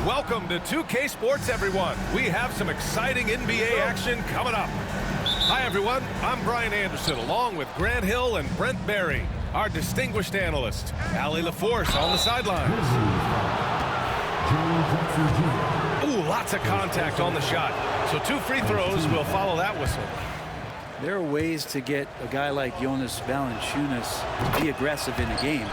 Welcome to 2K Sports, everyone. We have some exciting NBA action coming up. Hi, everyone. I'm Brian Anderson, along with Grant Hill and Brent Barry, our distinguished analyst. Allie LaForce on the sidelines. Ooh, lots of contact on the shot. So 2 free throws will follow that whistle. There are ways to get a guy like Jonas Valanciunas to be aggressive in a game.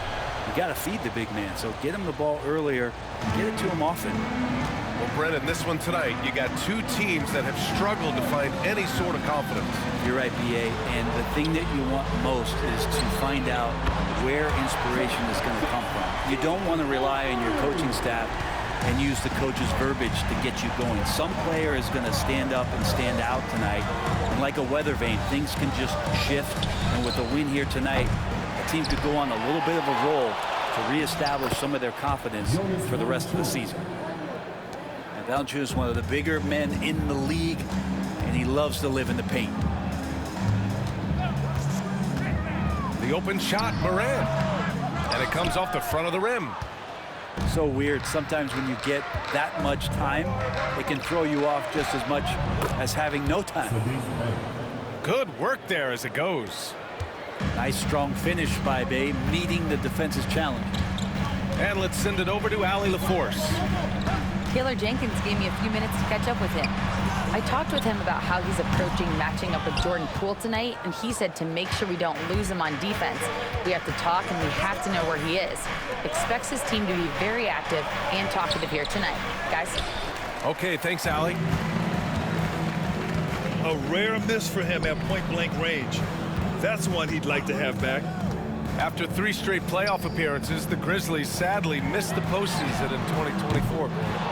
You got to feed the big man, so get him the ball earlier, get it to him often. Well, Brennan, this one tonight, you got 2 teams that have struggled to find any sort of confidence. You're right, B.A., and the thing that you want most is to find out where inspiration is going to come from. You don't want to rely on your coaching staff and use the coach's verbiage to get you going. Some player is going to stand up and stand out tonight, and like a weather vane, things can just shift, and with a win here tonight, the team could go on a little bit of a roll to reestablish some of their confidence for the rest of the season. And Valanciunas is one of the bigger men in the league, and he loves to live in the paint. The open shot, Moran, and it comes off the front of the rim. So weird. Sometimes when you get that much time, it can throw you off just as much as having no time. Good work there as it goes. Nice strong finish by Bay, meeting the defense's challenge. And let's send it over to Allie LaForce. Taylor Jenkins gave me a few minutes to catch up with him. I talked with him about how he's approaching matching up with Jordan Poole tonight, and he said to make sure we don't lose him on defense, we have to talk and we have to know where he is. Expects his team to be very active and talkative here tonight. Guys? Okay, thanks, Allie. A rare miss for him at point-blank range. That's one he'd like to have back. After 3 straight playoff appearances, the Grizzlies sadly missed the postseason in 2024.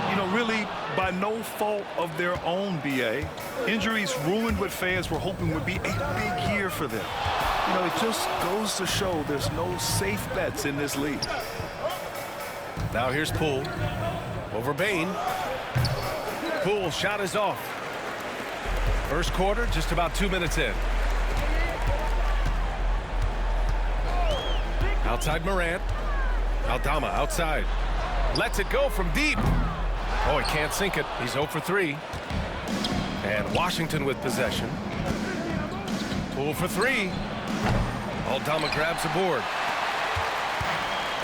You know, really by no fault of their own, B.A. Injuries ruined what fans were hoping would be a big year for them. You know, it just goes to show there's no safe bets in this league. Now here's Poole over Bane. Poole shot is off. First quarter, just about 2 minutes in. Outside Morant. Aldama outside. Lets it go from deep. Oh, he can't sink it. He's 0 for 3. And Washington with possession. Poole for 3. Aldama grabs the board.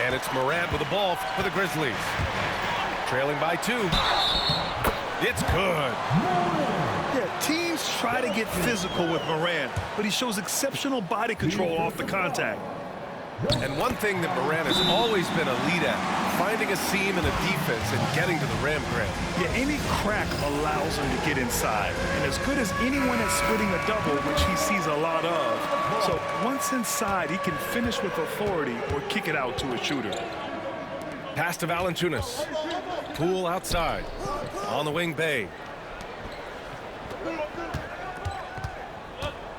And it's Morant with the ball for the Grizzlies. Trailing by 2. It's good. Yeah, teams try to get physical with Morant, but he shows exceptional body control off the contact. And one thing that Morant has always been a lead at, finding a seam in a defense and getting to the rim, Grant. Yeah, any crack allows him to get inside. And as good as anyone at splitting a double, which he sees a lot of. So once inside, he can finish with authority or kick it out to a shooter. Pass to Valanciunas. Poole outside. On the wing, Bay.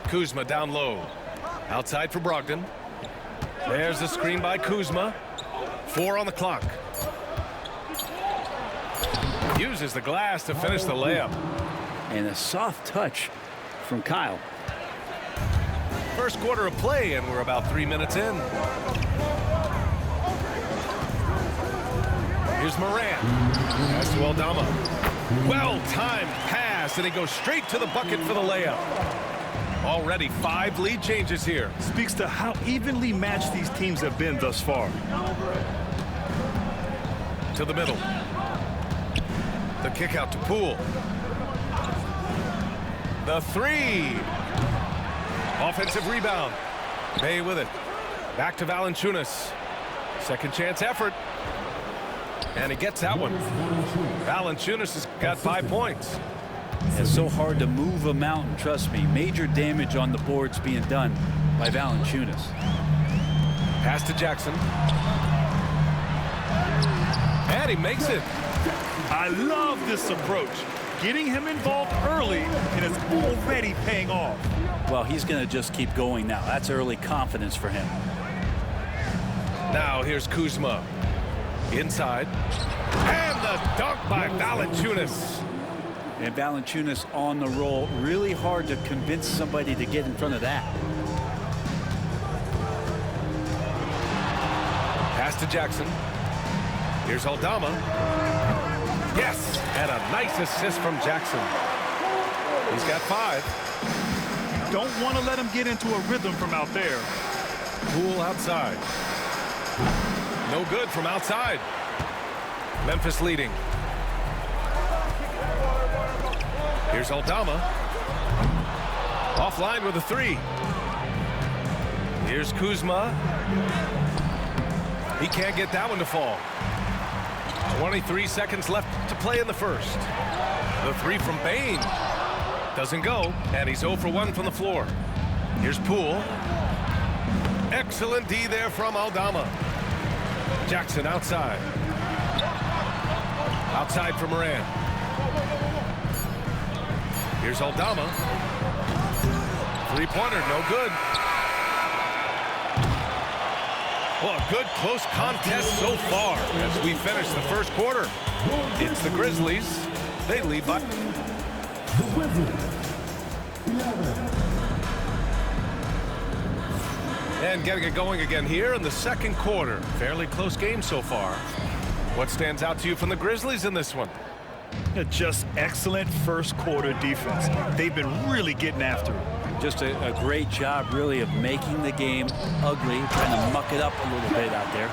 Kuzma down low. Outside for Brogdon. There's the screen by Kuzma. 4 on the clock. Uses the glass to finish the layup. And a soft touch from Kyle. First quarter of play, and we're about 3 minutes in. Here's Morant. Pass to Aldama. Well-timed pass, and he goes straight to the bucket for the layup. Already 5 lead changes here. Speaks to how evenly matched these teams have been thus far. To the middle. The kick out to Poole. The 3. Offensive rebound. Bay with it. Back to Valanciunas. Second chance effort. And he gets that one. Valanciunas has got 5 points. It's so hard to move a mountain, trust me. Major damage on the boards being done by Valanciunas. Pass to Jackson. And he makes it. I love this approach. Getting him involved early, and it's already paying off. Well, he's going to just keep going now. That's early confidence for him. Now here's Kuzma. Inside. And the dunk by Valanciunas. And Valanciunas on the roll. Really hard to convince somebody to get in front of that. Pass to Jackson. Here's Aldama. Yes, and a nice assist from Jackson. He's got 5. Don't want to let him get into a rhythm from out there. Poole outside. No good from outside. Memphis leading. Here's Aldama. Offline with a 3. Here's Kuzma. He can't get that one to fall. 23 seconds left to play in the first. The 3 from Bane. Doesn't go, and he's 0 for 1 from the floor. Here's Poole. Excellent D there from Aldama. Jackson outside. Outside for Moran. Here's Aldama. 3-pointer, no good. Well, a good close contest so far as we finish the first quarter. It's the Grizzlies. They lead by. And getting it going again here in the second quarter. Fairly close game so far. What stands out to you from the Grizzlies in this one? Just excellent first quarter defense. They've been really getting after it. Just a great job, really, of making the game ugly, trying to muck it up a little bit out there.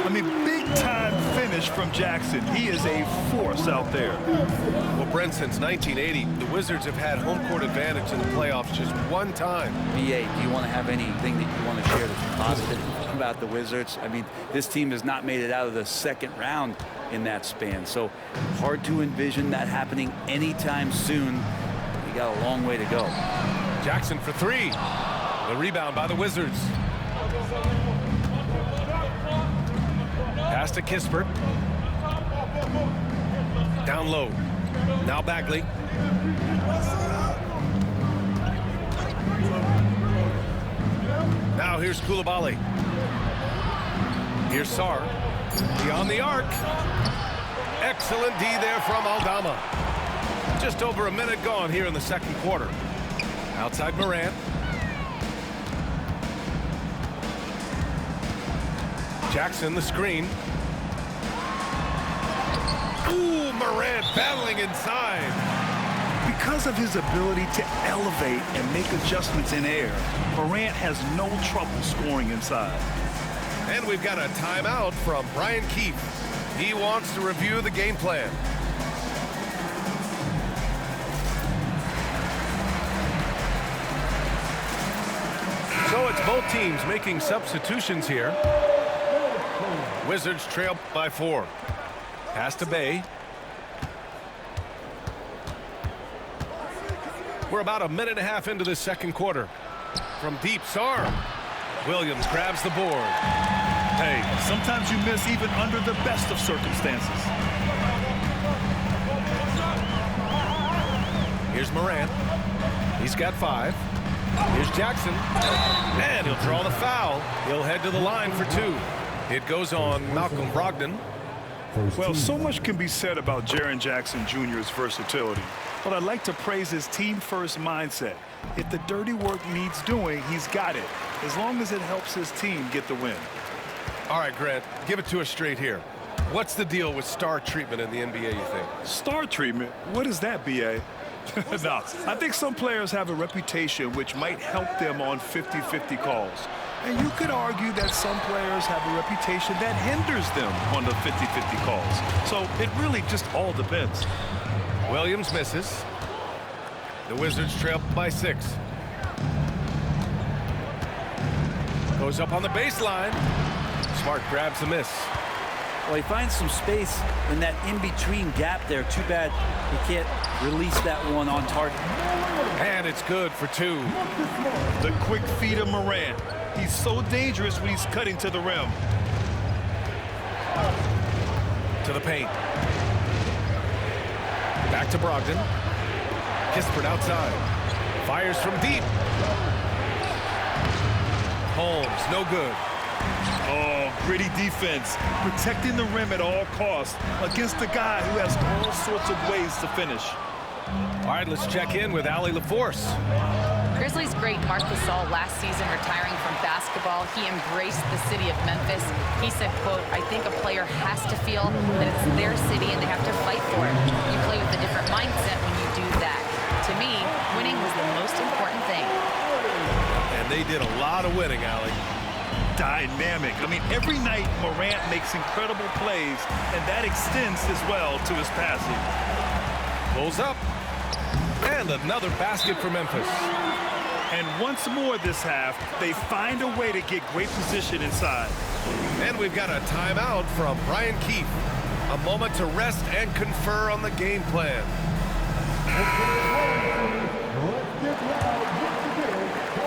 I mean, big-time finish from Jackson. He is a force out there. Well, Brent, since 1980, the Wizards have had home court advantage in the playoffs just one time. BA, do you want to have anything that you want to share that's positive about the Wizards? I mean, this team has not made it out of the second round in that span, so hard to envision that happening anytime soon. You got a long way to go. Jackson for 3. The rebound by the Wizards. Pass to Kispert. Down low. Now Bagley. Now here's Coulibaly. Here's Sarr. Beyond the arc. Excellent D there from Aldama. Just over a minute gone here in the second quarter. Outside Morant. Jackson the screen. Ooh, Morant battling inside. Because of his ability to elevate and make adjustments in air, Morant has no trouble scoring inside. And we've got a timeout from Brian Keefe. He wants to review the game plan. So it's both teams making substitutions here. Wizards trail by 4. Pass to Bay. We're about a minute and a half into the second quarter. From deep, Sarr. Williams grabs the board. Hey, sometimes you miss even under the best of circumstances. Here's Morant. He's got 5. Here's Jackson. And he'll draw the foul. He'll head to the line for 2. It goes on Malcolm Brogdon. Well, so much can be said about Jaren Jackson Jr.'s versatility, but I'd like to praise his team-first mindset. If the dirty work needs doing, he's got it, as long as it helps his team get the win. All right, Grant, give it to us straight here. What's the deal with star treatment in the NBA, you think? Star treatment? What is that, B.A.? No, I think some players have a reputation which might help them on 50-50 calls. And you could argue that some players have a reputation that hinders them on the 50-50 calls. So it really just all depends. Williams misses. The Wizards trail by 6. Goes up on the baseline. Smart grabs the miss. Well, he finds some space in that in-between gap there. Too bad he can't release that one on target. And it's good for 2. The quick feed of Morant. He's so dangerous when he's cutting to the rim. To the paint. Back to Brogdon. Kispert outside. Fires from deep. Holmes, no good. Oh, gritty defense. Protecting the rim at all costs against a guy who has all sorts of ways to finish. All right, let's check in with Allie LaForce. Grizzlies Grizzlies great Marc Gasol last season retiring from basketball, he embraced the city of Memphis. He said, quote, "I think a player has to feel that it's their city and they have to fight for it. You play with a different mindset when you do that. To me, winning was the most important thing." And they did a lot of winning, Allie. Dynamic. I mean, every night Morant makes incredible plays, and that extends as well to his passing. Pulls up. And another basket for Memphis. And once more this half, they find a way to get great position inside. And we've got a timeout from Brian Keefe. A moment to rest and confer on the game plan.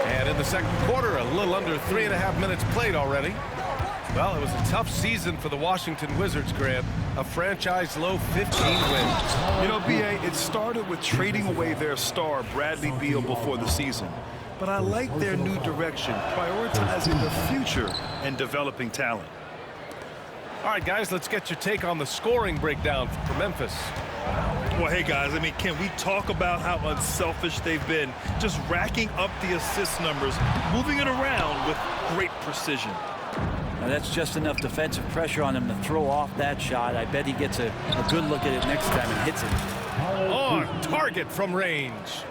And in the second quarter, a little under 3.5 minutes played already. Well, it was a tough season for the Washington Wizards, Grant. A franchise-low 15 wins. You know, B.A., it started with trading away their star, Bradley Beal, before the season. But I like their new direction, prioritizing the future and developing talent. All right, guys, let's get your take on the scoring breakdown for Memphis. Well, hey, guys, I mean, can we talk about how unselfish they've been? Just racking up the assist numbers, moving it around with great precision. Now that's just enough defensive pressure on him to throw off that shot. I bet he gets a good look at it next time and hits it. On target from range.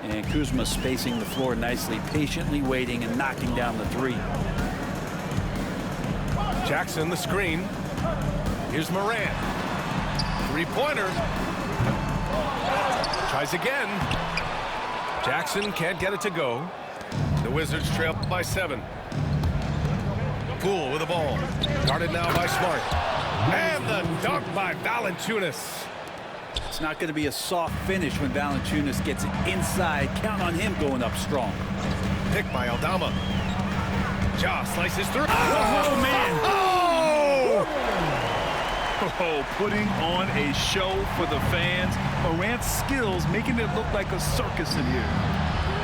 And Kuzma spacing the floor nicely, patiently waiting and knocking down the three. Jackson the screen. Here's Morant. Three-pointer. Tries again. Jackson can't get it to go. The Wizards trail by 7. Poole with the ball. Guarded now by Smart. And the dunk by Valanciunas. It's not going to be a soft finish when Valanciunas gets it inside. Count on him going up strong. Pick by Aldama. Ja slices through. Oh, man. Oh! Oh, putting on a show for the fans. Morant's skills making it look like a circus in here.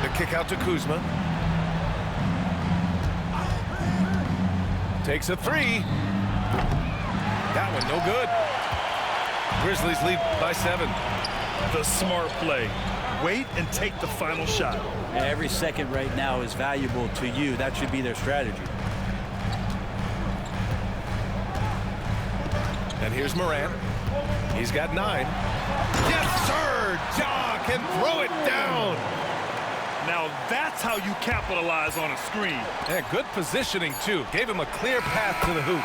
The kick out to Kuzma. Takes a three. That one no good. Grizzlies lead by 7. The smart play. Wait and take the final shot. Every second right now is valuable to you. That should be their strategy. And here's Morant. He's got 9. Yes, sir! Ja can throw it down. Now that's how you capitalize on a screen. Yeah, good positioning, too. Gave him a clear path to the hoop.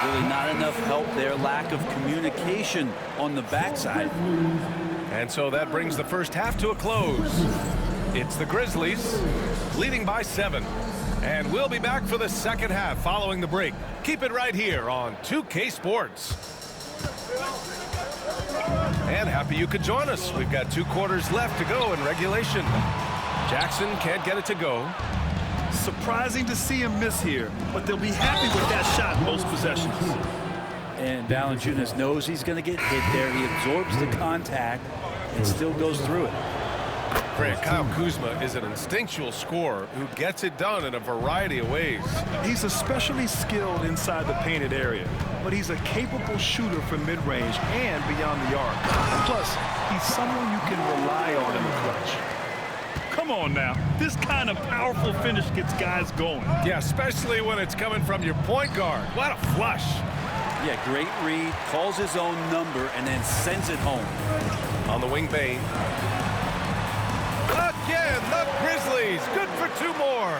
Really not enough help there. Lack of communication on the backside. And so that brings the first half to a close. It's the Grizzlies leading by 7. And we'll be back for the second half following the break. Keep it right here on 2K Sports. And happy you could join us. We've got 2 quarters left to go in regulation. Jackson can't get it to go. Surprising to see him miss here, but they'll be happy with that shot most possessions. And Valanciunas knows he's going to get hit there. He absorbs the contact and still goes through it. Grant, Kyle Kuzma is an instinctual scorer who gets it done in a variety of ways. He's especially skilled inside the painted area, but he's a capable shooter from mid-range and beyond the arc. Plus, he's someone you can rely on in the clutch. Come on now. This kind of powerful finish gets guys going. Yeah, especially when it's coming from your point guard. What a flush. Yeah, great read, calls his own number, and then sends it home. On the wing, Bane. Again, the Grizzlies. Good for 2 more.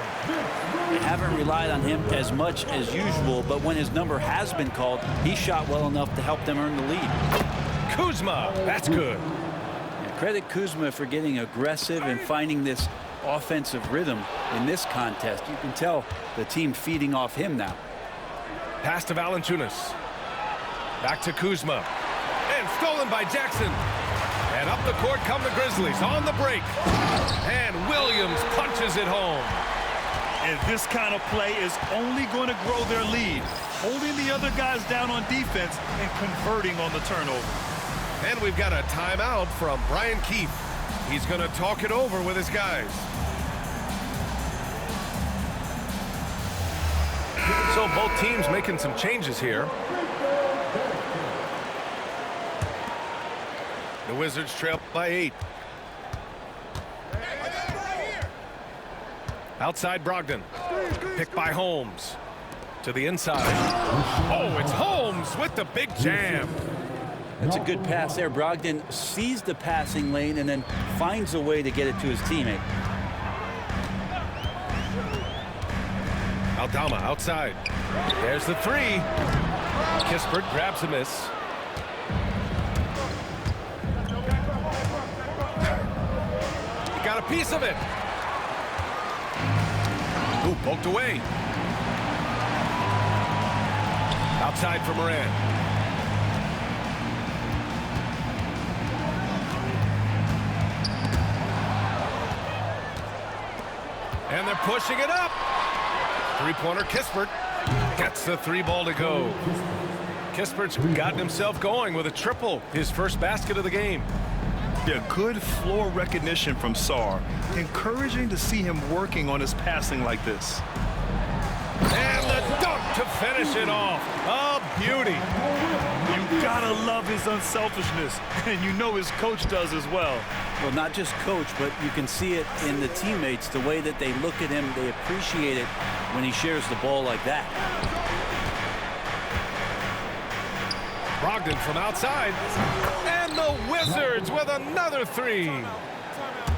They haven't relied on him as much as usual, but when his number has been called, he shot well enough to help them earn the lead. Kuzma, that's good. And credit Kuzma for getting aggressive and finding this offensive rhythm in this contest. You can tell the team feeding off him now. Pass to Valanciunas. Back to Kuzma. And stolen by Jackson. And up the court come the Grizzlies on the break. And Williams punches it home. And this kind of play is only going to grow their lead, holding the other guys down on defense and converting on the turnover. And we've got a timeout from Brian Keefe. He's going to talk it over with his guys. So both teams making some changes here. The Wizards trail by 8. Outside Brogdon. Picked by Holmes. To the inside. Oh, it's Holmes with the big jam. That's a good pass there. Brogdon sees the passing lane and then finds a way to get it to his teammate. Aldama outside. There's the three. Kispert grabs a miss. He got a piece of it. Ooh, poked away. Outside for Moran. And they're pushing it up. Three-pointer Kispert gets the three ball to go. Kispert's gotten himself going with a triple, his first basket of the game. Yeah, good floor recognition from Sarr. Encouraging to see him working on his passing like this. And the dunk to finish it off. A beauty. You gotta love his unselfishness, and you know his coach does as well. Well, not just coach, but you can see it in the teammates, the way that they look at him. They appreciate it when he shares the ball like that. Brogdon from outside. And the Wizards with another three.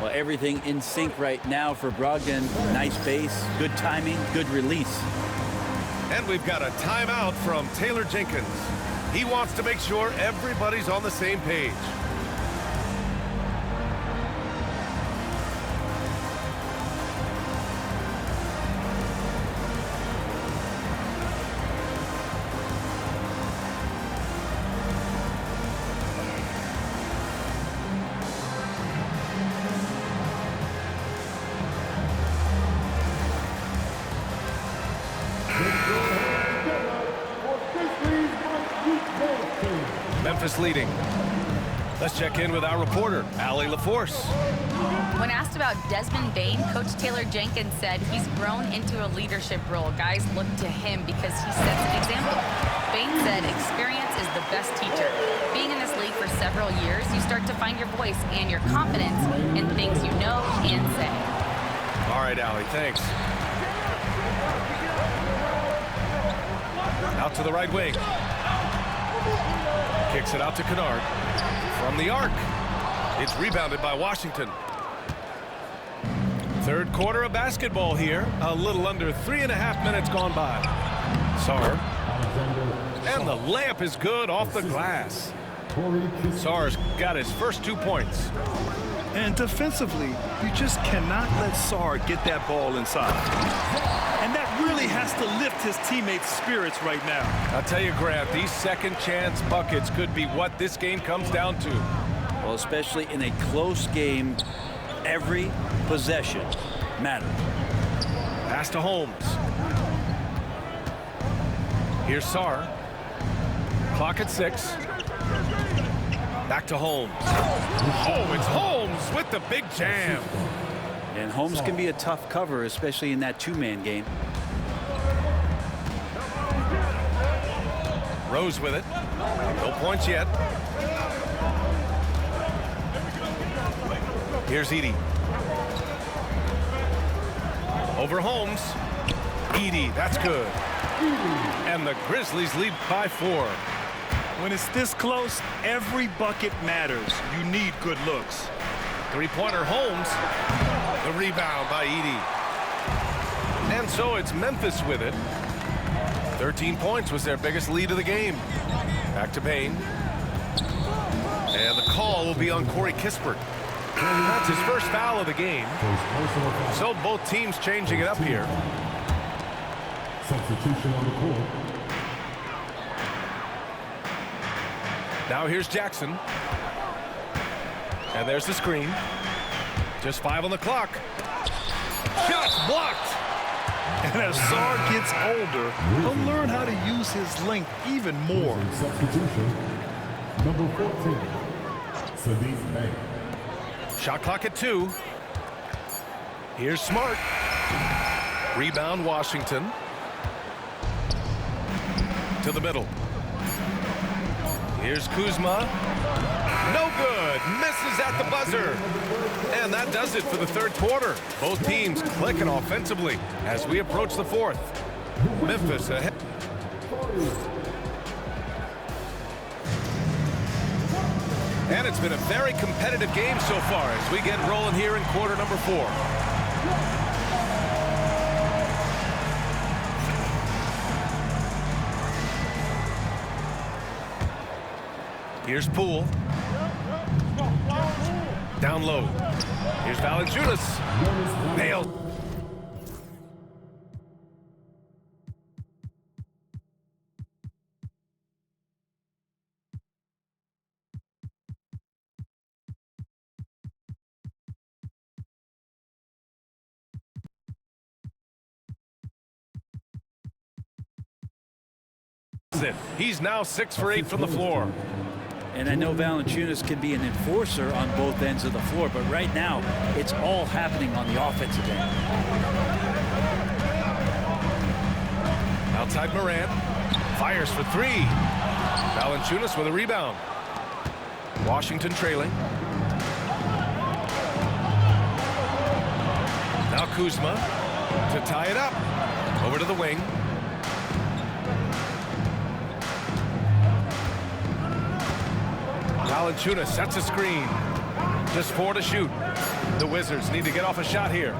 Well, everything in sync right now for Brogdon. Nice base, good timing, good release. And we've got a timeout from Taylor Jenkins. He wants to make sure everybody's on the same page. Memphis leading. Let's check in with our reporter, Allie LaForce. When asked about Desmond Bane, Coach Taylor Jenkins said he's grown into a leadership role. Guys look to him because he sets an example. Bane said experience is the best teacher. Being in this league for several years, you start to find your voice and your confidence in things you know and say. All right, Allie, thanks. Out to the right wing. Kicks it out to Kennard. From the arc. It's rebounded by Washington. Third quarter of basketball here. A little under 3.5 minutes gone by. Sarr. And the layup is good off the glass. Sarr's got his first 2 points. And defensively, you just cannot let Sarr get that ball inside. And that really has to lift his teammates' spirits right now. I'll tell you, Grant, these second chance buckets could be what this game comes down to. Well, especially in a close game, every possession matters. Pass to Holmes. Here's Sarr. Clock at 6. Back to Holmes. Oh, it's Holmes with the big jam. And Holmes can be a tough cover, especially in that two-man game. Rose with it. No points yet. Here's Edey. Over Holmes. Edey, that's good. And the Grizzlies lead by 4. When it's this close, every bucket matters. You need good looks. Three-pointer Holmes. The rebound by Edey. And so it's Memphis with it. 13 points was their biggest lead of the game. Back to Bane. And the call will be on Corey Kispert. That's his first foul of the game. So both teams changing it up here. Substitution on the court. Now here's Jackson. And there's the screen. Just 5 on the clock. Shots blocked. And as Sarr gets older, he'll learn how to use his length even more. Substitution. Number 14. Saddiq Bey. Shot clock at 2. Here's Smart. Rebound Washington. To the middle. Here's Kuzma. No good. Misses at the buzzer. And that does it for the third quarter. Both teams clicking offensively as we approach the fourth. Memphis ahead. And it's been a very competitive game so far as we get rolling here in quarter number 4. Here's Poole. Down low. Here's Valanciunas. Nailed. He's now 6 for 8 from the floor. And I know Valanciunas can be an enforcer on both ends of the floor, but right now it's all happening on the offensive end. Outside Morant. Fires for 3. Valanciunas with a rebound. Washington trailing. Now Kuzma to tie it up. Over to the wing. Valanciunas sets a screen. Just 4 to shoot. The Wizards need to get off a shot here.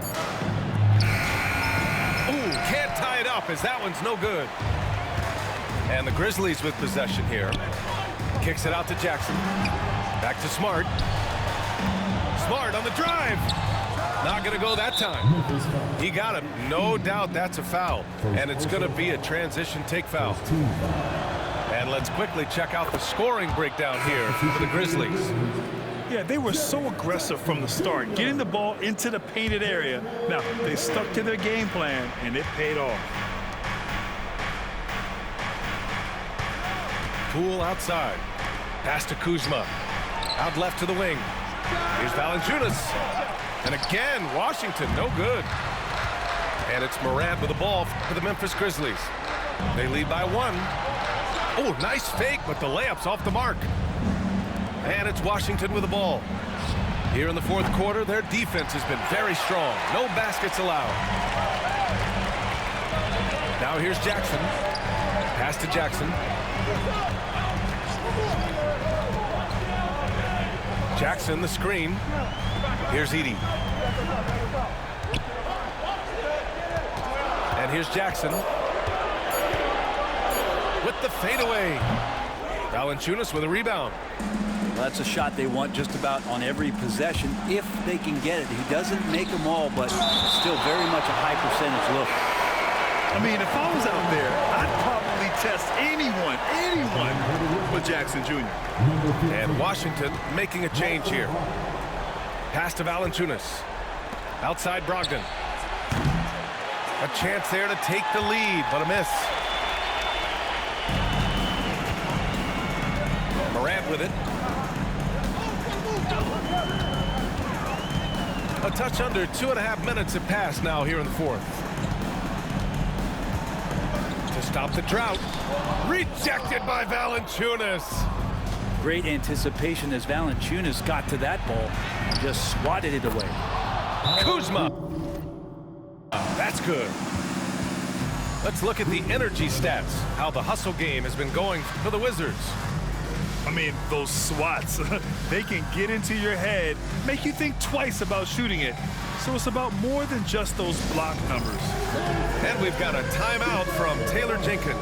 Ooh, can't tie it up as that one's no good. And the Grizzlies with possession here. Kicks it out to Jackson. Back to Smart. Smart on the drive. Not going to go that time. He got him. No doubt that's a foul. And it's going to be a transition take foul. And let's quickly check out the scoring breakdown here for the Grizzlies. Yeah, they were so aggressive from the start, getting the ball into the painted area. Now, they stuck to their game plan, and it paid off. Poole outside. Pass to Kuzma. Out left to the wing. Here's Valanciunas. And again, Washington, no good. And it's Morant with the ball for the Memphis Grizzlies. They lead by 1. Oh, nice fake, but the layup's off the mark. And it's Washington with the ball. Here in the fourth quarter, their defense has been very strong. No baskets allowed. Now here's Jackson. Pass to Jackson. Jackson, the screen. Here's Edey. And here's Jackson. With the fadeaway. Valanciunas with a rebound. Well, that's a shot they want just about on every possession if they can get it. He doesn't make them all, but still very much a high percentage look. I mean, if I was out there, I'd probably test anyone with Jackson Jr. And Washington making a change here. Pass to Valanciunas. Outside Brogdon. A chance there to take the lead, but a miss. Morant with it. A touch under 2.5 minutes have passed now here in the fourth. To stop the drought. Rejected by Valanciunas. Great anticipation as Valanciunas got to that ball and just swatted it away. Kuzma. That's good. Let's look at the energy stats. How the hustle game has been going for the Wizards. I mean, those swats, they can get into your head, make you think twice about shooting it. So it's about more than just those block numbers. And we've got a timeout from Taylor Jenkins.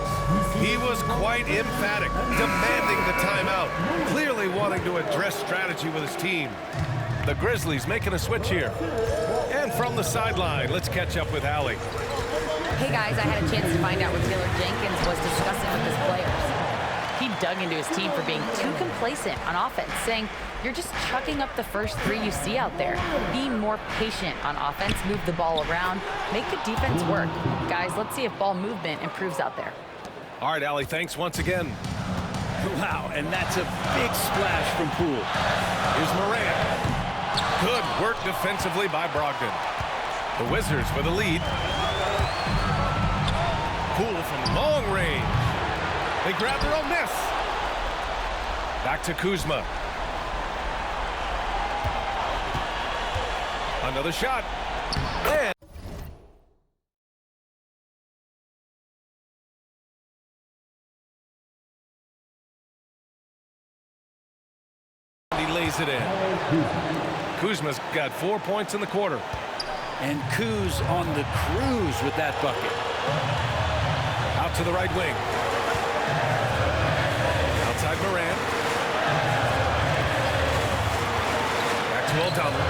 He was quite emphatic, demanding the timeout, clearly wanting to address strategy with his team. The Grizzlies making a switch here. And from the sideline, let's catch up with Allie. Hey guys, I had a chance to find out what Taylor Jenkins was discussing with his players. He dug into his team for being too complacent on offense, saying, you're just chucking up the first 3 you see out there. Be more patient on offense, move the ball around, make the defense work. Guys, let's see if ball movement improves out there. All right, Allie, thanks once again. Wow, and that's a big splash from Poole. Here's Morant. Good work defensively by Brogdon. The Wizards for the lead. Poole from long range. They grab their own miss. Back to Kuzma. Another shot. And he lays it in. Kuzma's got 4 points in the quarter. And Kuz on the cruise with that bucket. Out to the right wing. Outside Morant. Back to Aldama.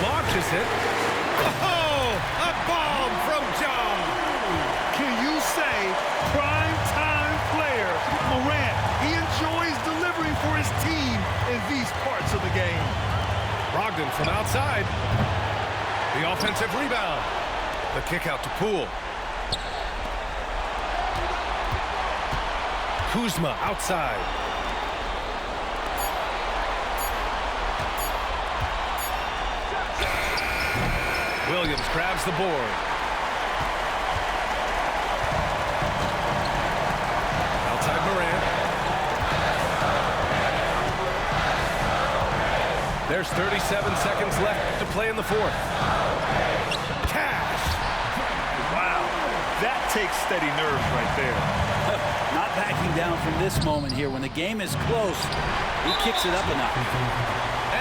Launches it. Oh, a bomb from John. Can you say prime time player Morant? He enjoys delivering for his team in these parts of the game. Brogdon from outside. The offensive rebound. The kick out to Poole. Kuzma outside. Williams grabs the board. Outside Morant. There's 37 seconds left to play in the fourth. Cash. Wow, that takes steady nerves right there. Not backing down from this moment here. When the game is close, he kicks it up a notch.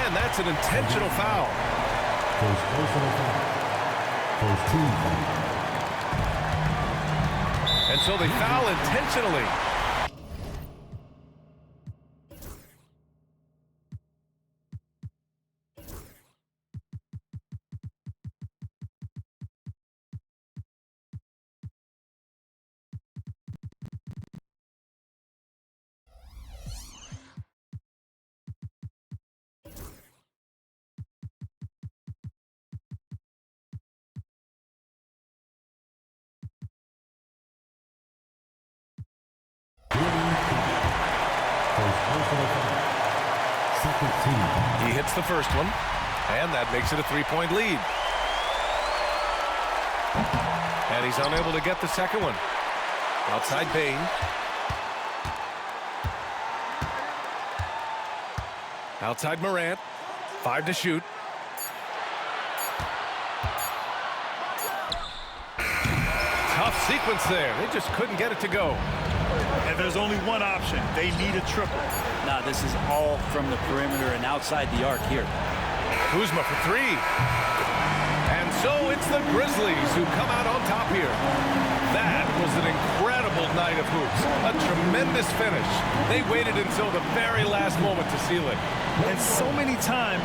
And that's an intentional foul. First personal foul. First team foul. And so they foul intentionally. First personal foul. Second team. He hits the first one, and that makes it a 3-point lead. And he's unable to get the second one. Outside Bane. Outside Morant. 5 to shoot. Tough sequence there. They just couldn't get it to go. And there's only one option. They need a triple. Now this is all from the perimeter and outside the arc here. Kuzma for 3. And so it's the Grizzlies who come out on top here. That was an incredible night of hoops. A tremendous finish. They waited until the very last moment to seal it. And so many times